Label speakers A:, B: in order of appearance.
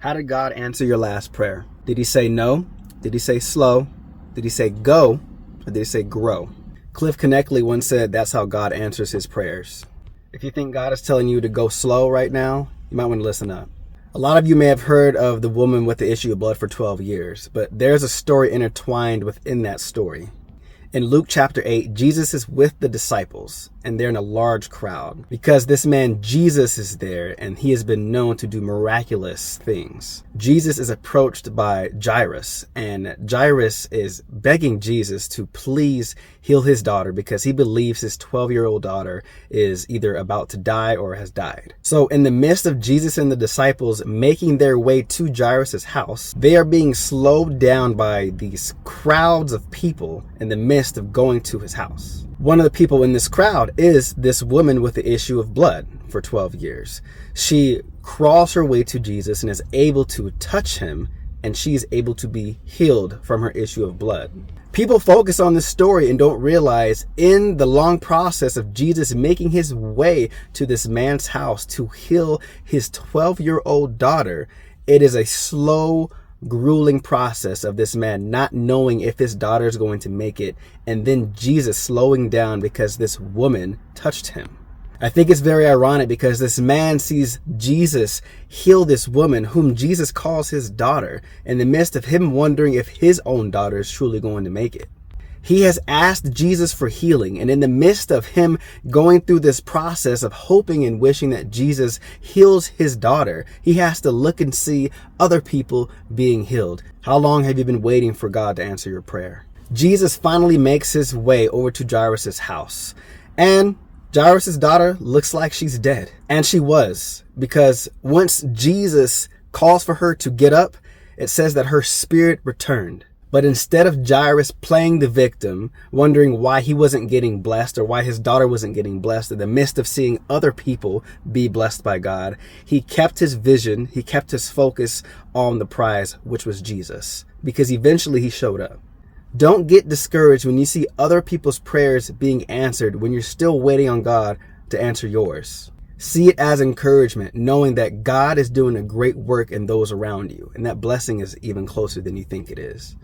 A: How did God answer your last prayer? Did he say no? Did he say slow? Did he say go? Or did he say grow? Cliff Connectley once said that's how God answers his prayers. If you think God is telling you to go slow right now, you might want to listen up. A lot of you may have heard of the woman with the issue of blood for 12 years, but there's a story intertwined within that story. In Luke chapter 8, Jesus is with the disciples, and they're in a large crowd because this man Jesus is there, and he has been known to do miraculous things. Jesus is approached by Jairus, and Jairus is begging Jesus to please heal his daughter because he believes his 12-year-old daughter is either about to die or has died. So in the midst of Jesus and the disciples making their way to Jairus' house, they are being slowed down by these crowds of people in the midst of going to his house. One of the people in this crowd is this woman with the issue of blood for 12 years. She crawls her way to Jesus and is able to touch him, and she's able to be healed from her issue of blood. People focus on this story and don't realize in the long process of Jesus making his way to this man's house to heal his 12-year-old daughter, it is a slow, grueling process of this man not knowing if his daughter is going to make it, and then Jesus slowing down because this woman touched him. I think it's very ironic because this man sees Jesus heal this woman whom Jesus calls his daughter in the midst of him wondering if his own daughter is truly going to make it. He has asked Jesus for healing, and in the midst of him going through this process of hoping and wishing that Jesus heals his daughter, he has to look and see other people being healed. How long have you been waiting for God to answer your prayer? Jesus finally makes his way over to Jairus' house, and Jairus' daughter looks like she's dead. And she was, because once Jesus calls for her to get up, it says that her spirit returned. But instead of Jairus playing the victim, wondering why he wasn't getting blessed or why his daughter wasn't getting blessed in the midst of seeing other people be blessed by God, he kept his vision, he kept his focus on the prize, which was Jesus, because eventually he showed up. Don't get discouraged when you see other people's prayers being answered when you're still waiting on God to answer yours. See it as encouragement, knowing that God is doing a great work in those around you, and that blessing is even closer than you think it is.